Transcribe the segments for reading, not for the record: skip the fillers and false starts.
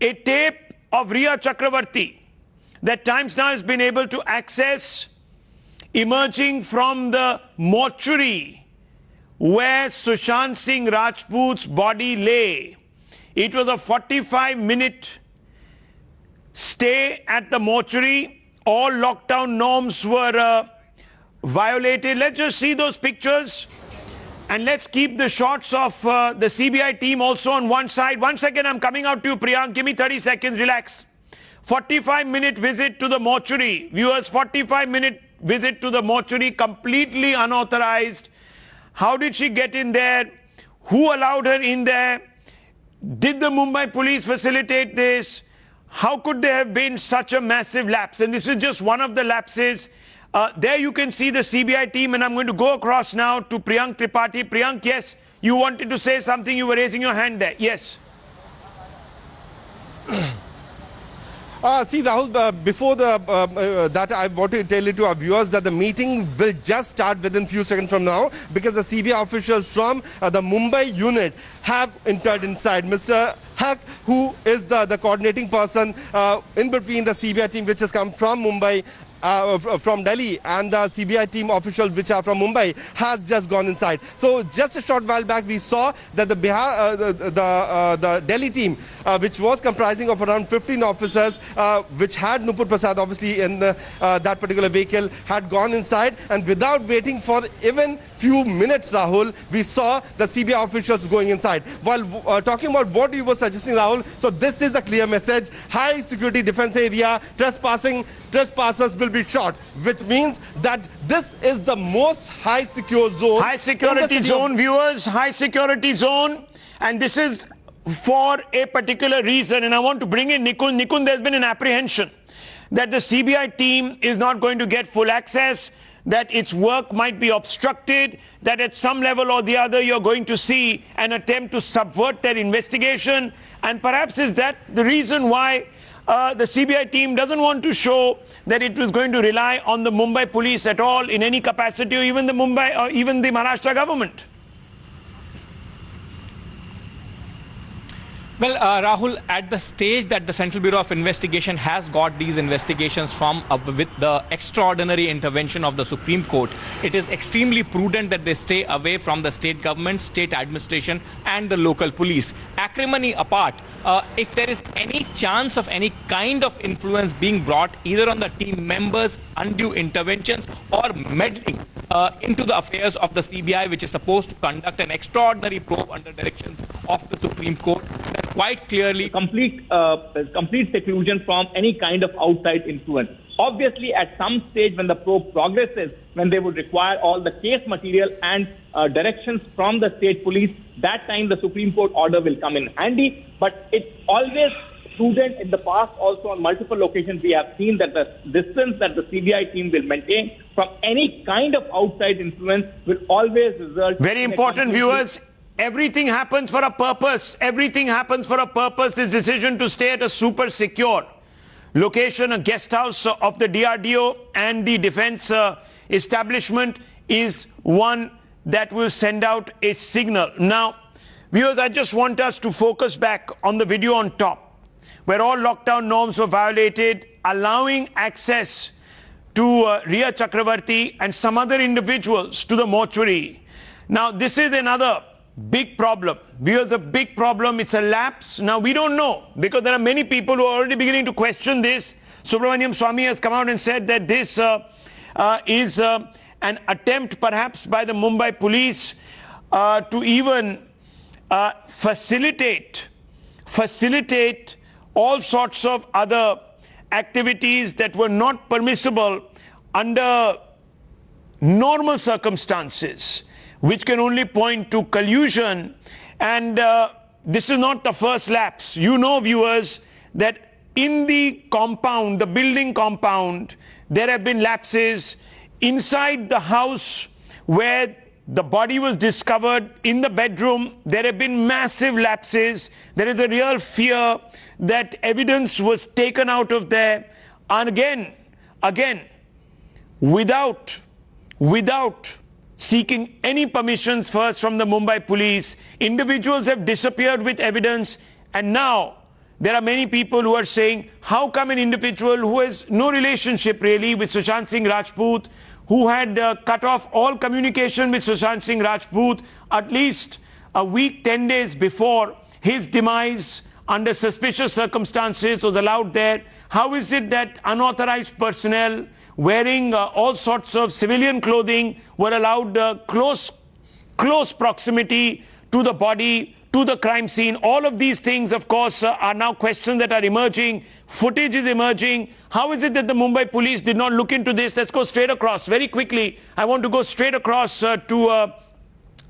a tape of Rhea Chakravarti that Times Now has been able to access, emerging from the mortuary where Sushant Singh Rajput's body lay. It was a 45-minute stay at the mortuary. All lockdown norms were violated. Let's just see those pictures. And let's keep the shots of the CBI team also on one side. 1 second, I'm coming out to you, Priyank. Give me 30 seconds, relax. 45-minute visit to the mortuary. Viewers, 45-minute visit to the mortuary, completely unauthorized. How did she get in there? Who allowed her in there? Did the Mumbai police facilitate this? How could there have been such a massive lapse? And this is just one of the lapses. There you can see the CBI team, and I'm going to go across now to Priyank Tripathi. Priyank, yes, you wanted to say something. You were raising your hand there. Yes. See, Rahul, before that, I want to tell you to our viewers that the meeting will just start within few seconds from now, because the CBI officials from the Mumbai unit have entered inside. Mr. Haq, who is the coordinating person in between the CBI team, which has come from Mumbai, from Delhi, and the CBI team officials which are from Mumbai, has just gone inside. So just a short while back we saw that the Delhi team, which was comprising of around 15 officers, which had Nupur Prasad obviously in that particular vehicle, had gone inside, and without waiting for even few minutes, Rahul, we saw the CBI officials going inside. While talking about what you were suggesting, Rahul, so this is the clear message: high security defense area, trespassers will be shot, which means that this is the most high secure zone. High security zone, viewers, high security zone. And this is for a particular reason. And I want to bring in Nikun. Nikun, there's been an apprehension that the CBI team is not going to get full access, that its work might be obstructed, that at some level or the other you're going to see an attempt to subvert their investigation. And perhaps is that the reason why the CBI team doesn't want to show that it was going to rely on the Mumbai police at all in any capacity, or even the Mumbai or even the Maharashtra government. Well, Rahul, at the stage that the Central Bureau of Investigation has got these investigations from with the extraordinary intervention of the Supreme Court, it is extremely prudent that they stay away from the state government, state administration and the local police. Acrimony apart, if there is any chance of any kind of influence being brought either on the team members, undue interventions or meddling into the affairs of the CBI, which is supposed to conduct an extraordinary probe under directions of the Supreme Court, then quite clearly complete seclusion from any kind of outside influence. Obviously, at some stage when the probe progresses, when they would require all the case material and directions from the state police, that time the Supreme Court order will come in handy. But it's always prudent. In the past also on multiple occasions we have seen that the distance that the CBI team will maintain from any kind of outside influence will always result. Very important, viewers. Everything happens for a purpose. Everything happens for a purpose. This decision to stay at a super secure location, a guest house of the DRDO and the defense establishment, is one that will send out a signal. Now, viewers, I just want us to focus back on the video on top, where all lockdown norms were violated, allowing access to Rhea Chakravarti and some other individuals to the mortuary. Now, this is another big problem. Viewers, a big problem. It's a lapse. Now, we don't know, because there are many people who are already beginning to question this. Subramaniam Swamy has come out and said that this is an attempt perhaps by the Mumbai police to even facilitate all sorts of other activities that were not permissible under normal circumstances, which can only point to collusion. And this is not the first lapse. You know, viewers, that in the compound, the building compound, there have been lapses inside the house where the body was discovered. In the bedroom, there have been massive lapses. There is a real fear that evidence was taken out of there. And again, without seeking any permissions first from the Mumbai police, individuals have disappeared with evidence, and now there are many people who are saying, how come an individual who has no relationship really with Sushant Singh Rajput, who had cut off all communication with Sushant Singh Rajput at least a week, 10 days before his demise, under suspicious circumstances, was allowed there? How is it that unauthorized personnel wearing all sorts of civilian clothing were allowed close proximity to the body, to the crime scene? All of these things, of course, are now questions that are emerging. Footage is emerging. How is it that the Mumbai police did not look into this? Let's go straight across. Very quickly, I want to go straight across to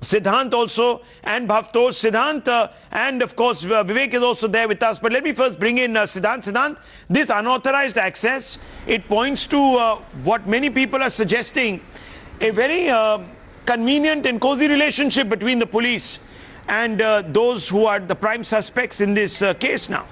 Siddhant also and Bhavtosh. Siddhant and of course Vivek is also there with us. But let me first bring in Siddhant. Siddhant, this unauthorized access, it points to what many people are suggesting, a very convenient and cozy relationship between the police and those who are the prime suspects in this case now.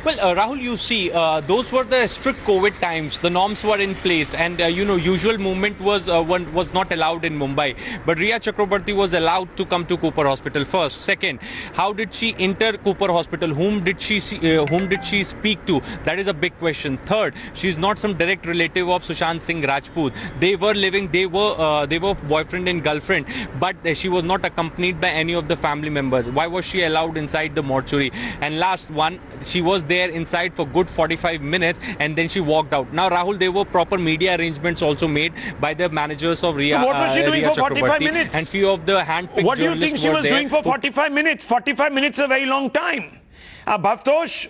Well, Rahul, you see, those were the strict COVID times. The norms were in place, and usual movement was not allowed in Mumbai. But Riya Chakrabarti was allowed to come to Cooper Hospital first. Second, how did she enter Cooper Hospital? Whom did she speak to? That is a big question. Third, she is not some direct relative of Sushant Singh Rajput. They were boyfriend and girlfriend, but she was not accompanied by any of the family members. Why was she allowed inside the mortuary? And last one, she was there inside for good 45 minutes and then she walked out. Now, Rahul, there were proper media arrangements also made by the managers of Riya. What was she doing for 45 minutes? And few of the hand-picked What do you think she was doing for 45 minutes? 45 minutes is a very long time. Bhavtosh,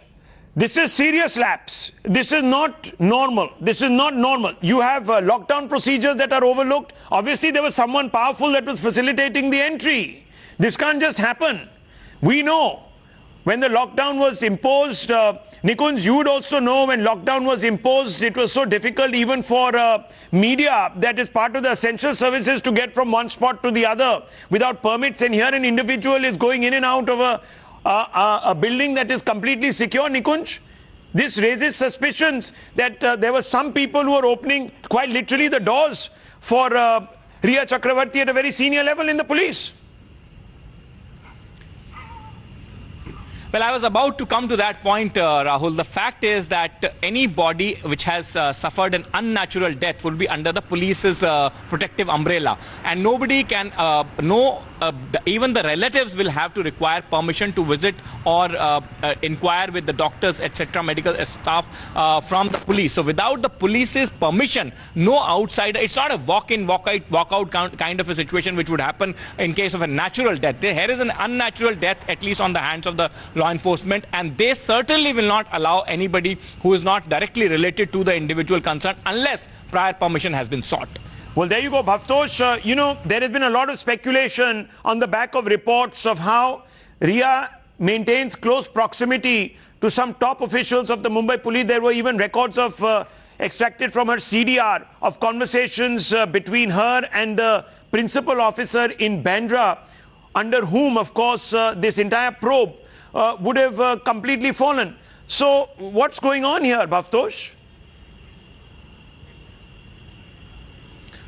this is serious lapse. This is not normal. This is not normal. You have lockdown procedures that are overlooked. Obviously, there was someone powerful that was facilitating the entry. This can't just happen. We know. When the lockdown was imposed, Nikunj, you would also know when lockdown was imposed, it was so difficult even for media that is part of the essential services to get from one spot to the other without permits. And here an individual is going in and out of a building that is completely secure, Nikunj. This raises suspicions that there were some people who were opening quite literally the doors for Riya Chakrabarti at a very senior level in the police. Well, I was about to come to that point, Rahul. The fact is that any body which has suffered an unnatural death will be under the police's protective umbrella. And nobody can even the relatives will have to require permission to visit or inquire with the doctors, etc., medical staff from the police. So without the police's permission, no outsider, it's not a walk-in, walk-out kind of a situation which would happen in case of a natural death. Here is an unnatural death, at least on the hands of the law enforcement, and they certainly will not allow anybody who is not directly related to the individual concerned unless prior permission has been sought. Well, there you go, Bhavtosh. There has been a lot of speculation on the back of reports of how Riya maintains close proximity to some top officials of the Mumbai police. There were even records of extracted from her CDR of conversations between her and the principal officer in Bandra, under whom, of course, this entire probe would have completely fallen. So what's going on here, Bhavtosh?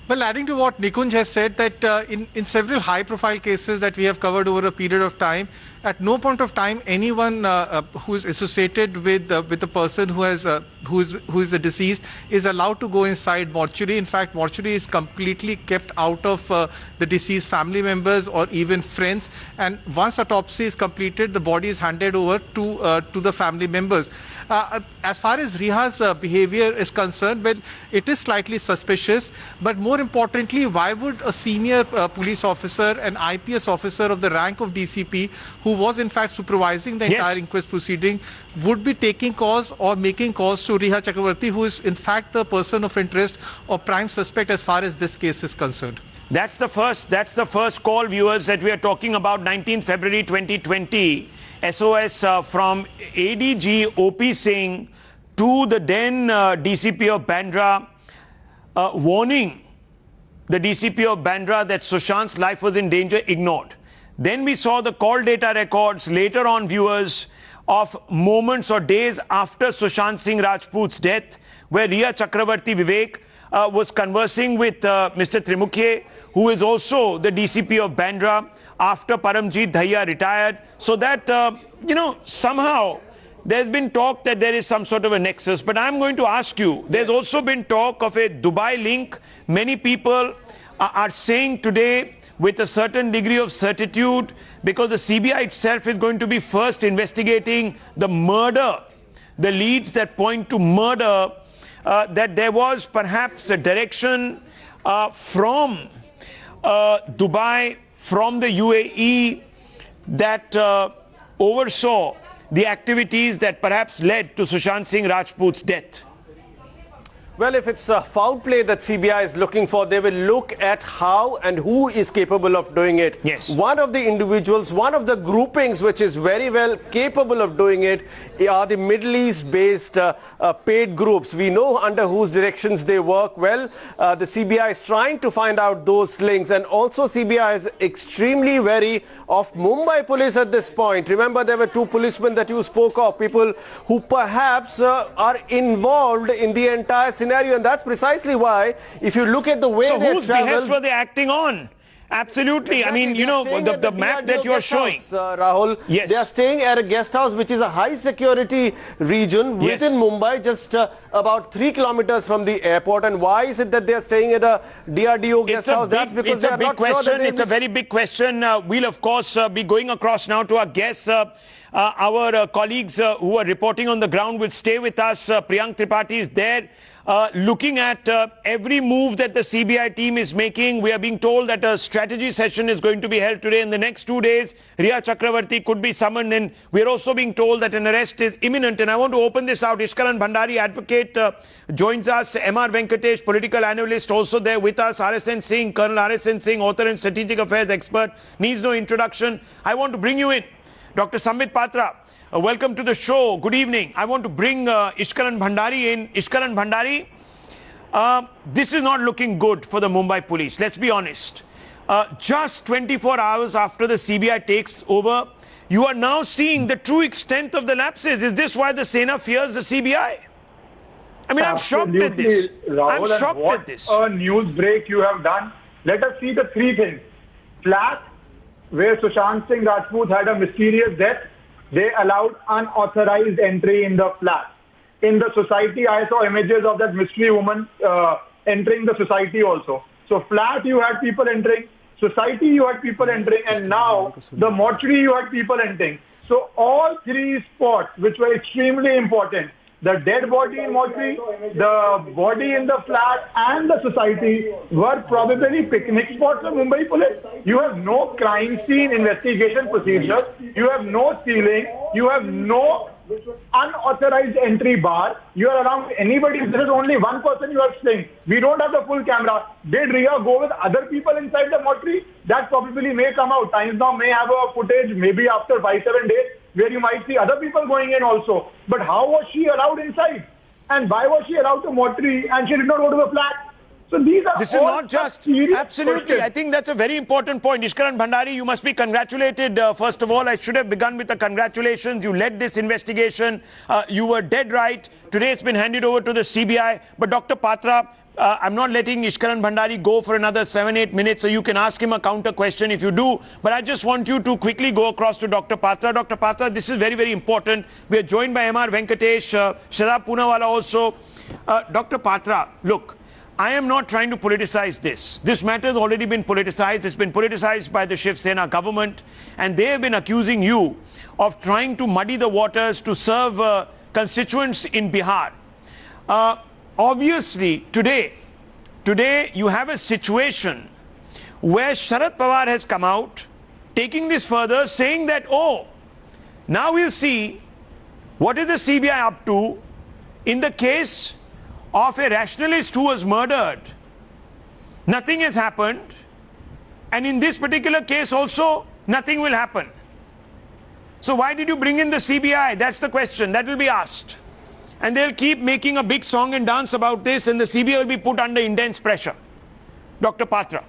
Well, adding to what Nikunj has said, that in several high-profile cases that we have covered over a period of time, at no point of time anyone who is associated with the person who is the deceased is allowed to go inside mortuary. In fact, mortuary is completely kept out of the deceased family members or even friends. And once autopsy is completed, the body is handed over to the family members. As far as Riya's behavior is concerned, well, it is slightly suspicious. But more importantly, why would a senior police officer, an IPS officer of the rank of DCP, who was in fact supervising the entire inquest proceeding, would be taking calls or making calls to Riya Chakrabarti, who is in fact the person of interest or prime suspect as far as this case is concerned? That's the first call, viewers, that we are talking about. 19th February 2020. SOS from ADG OP Singh to the then DCP of Bandra, warning the DCP of Bandra that Sushant's life was in danger, ignored. Then we saw the call data records later on, viewers, of moments or days after Sushant Singh Rajput's death, where Riya Chakrabarti Vivek was conversing with Mr. Trimukhye, who is also the DCP of Bandra, after Paramjit Dahia retired, so that, somehow there's been talk that there is some sort of a nexus. But I'm going to ask you, there's also been talk of a Dubai link. Many people are saying today with a certain degree of certitude, because the CBI itself is going to be first investigating the murder, the leads that point to murder, that there was perhaps a direction from Dubai, from the UAE, that oversaw the activities that perhaps led to Sushant Singh Rajput's death. Well, if it's foul play that CBI is looking for, they will look at how and who is capable of doing it. Yes. One of the individuals, one of the groupings which is very well capable of doing it are the Middle East-based paid groups. We know under whose directions they work. Well, the CBI is trying to find out those links, and also CBI is extremely wary of Mumbai police at this point. Remember, there were two policemen that you spoke of, people who perhaps are involved in the entire scenario, and that's precisely why, if you look at the way so they whose travel, behest were they acting on? Absolutely. Exactly. I mean, the map that you are showing. Rahul, Yes. they are staying at a guest house which is a high security region Yes. within Mumbai, just about 3 kilometers from the airport. And why is it that they are staying at a DRDO guest house? That's because they are not sure that It's a very big question. We'll, of course, be going across now to our guests. Our colleagues who are reporting on the ground will stay with us. Priyank Tripathi is there. Looking at every move that the CBI team is making. We are being told that a strategy session is going to be held today. In the next 2 days, Riya Chakravarti could be summoned in. We are also being told that an arrest is imminent. And I want to open this out. Ishkaran Bhandari, advocate, joins us. M.R. Venkatesh, political analyst, also there with us. RSN Singh, Colonel RSN Singh, author and strategic affairs expert. Needs no introduction. I want to bring you in. Dr. Sambit Patra. Welcome to the show. Good evening. I want to bring Ishkaran Bhandari in. Ishkaran Bhandari, this is not looking good for the Mumbai police. Let's be honest. Just 24 hours after the CBI takes over, you are now seeing the true extent of the lapses. Is this why the Sena fears the CBI? I mean, I'm shocked at this. Rahul, I'm shocked what at this. A news break you have done. Let us see the three things. Flat, where Sushant Singh Rajput had a mysterious death. They allowed unauthorized entry in the flat. In the society, I saw images of that mystery woman entering the society also. So flat, you had people entering. Society, you had people entering. And now, the mortuary, you had people entering. So all three spots, which were extremely important, the dead body in mortuary, the body in the flat, and the society were probably picnic spots of Mumbai police. You have no crime scene investigation procedures. You have no stealing. You have no unauthorized entry bar. You are allowing anybody. There is only one person you are saying. We don't have the full camera. Did Riya go with other people inside the mortuary? That probably may come out. Times Now may have a footage maybe after 5-7 days where you might see other people going in also. But how was she allowed inside? And why was she allowed to mortuary and she did not go to the flat? So these are This is all not just, serious absolutely, questions. I think that's a very important point. Ishkaran Bhandari, you must be congratulated. First of all, I should have begun with the congratulations. You led this investigation. You were dead right. Today it's been handed over to the CBI. But Dr. Patra, I'm not letting Ishkaran Bhandari go for another 7-8 minutes, so you can ask him a counter question if you do. But I just want you to quickly go across to Dr. Patra. Dr. Patra, this is very, very important. We are joined by M.R. Venkatesh, Shadab Poonawala also. Dr. Patra, look, I am not trying to politicize this. This matter has already been politicized. It's been politicized by the Shiv Sena government. And they have been accusing you of trying to muddy the waters to serve constituents in Bihar. Obviously, today you have a situation where Sharad Pawar has come out, taking this further, saying that, oh, now we'll see what is the CBI up to in the case of a rationalist who was murdered. Nothing has happened. And in this particular case also, nothing will happen. So why did you bring in the CBI? That's the question that will be asked. And they'll keep making a big song and dance about this, and the CBI will be put under intense pressure. Dr. Patra.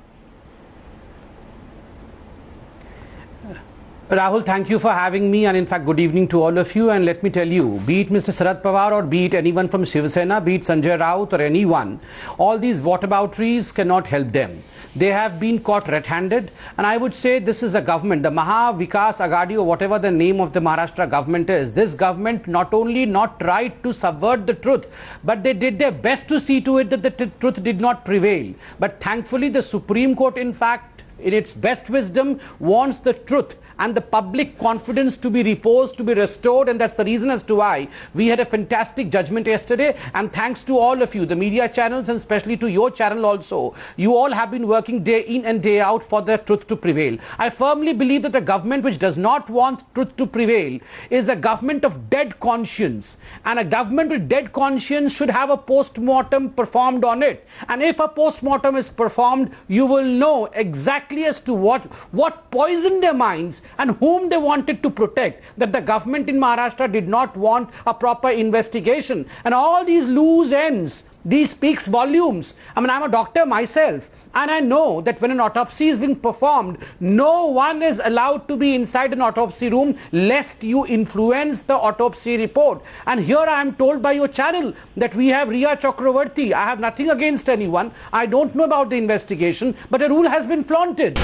Rahul, thank you for having me, and in fact, good evening to all of you. And let me tell you, be it Mr. Sharad Pawar or be it anyone from Shiv Sena, be it Sanjay Raut or anyone, all these whatabouteries cannot help them. They have been caught red-handed, and I would say this is a government, the Maha Vikas Aghadi or whatever the name of the Maharashtra government is. This government not only not tried to subvert the truth, but they did their best to see to it that the truth did not prevail. But thankfully, the Supreme Court, in fact, in its best wisdom, wants the truth and the public confidence to be reposed, to be restored, and that's the reason as to why we had a fantastic judgment yesterday. And thanks to all of you, the media channels, and especially to your channel also, you all have been working day in and day out for the truth to prevail. I firmly believe that a government which does not want truth to prevail is a government of dead conscience, and a government with dead conscience should have a post-mortem performed on it. And if a post-mortem is performed, you will know exactly as to what poisoned their minds and whom they wanted to protect, that the government in Maharashtra did not want a proper investigation. And all these loose ends, these speaks volumes. I mean, I'm a doctor myself, and I know that when an autopsy is being performed, no one is allowed to be inside an autopsy room lest you influence the autopsy report. And here I am told by your channel that we have Riya Chakravarti. I have nothing against anyone. I don't know about the investigation, but a rule has been flaunted.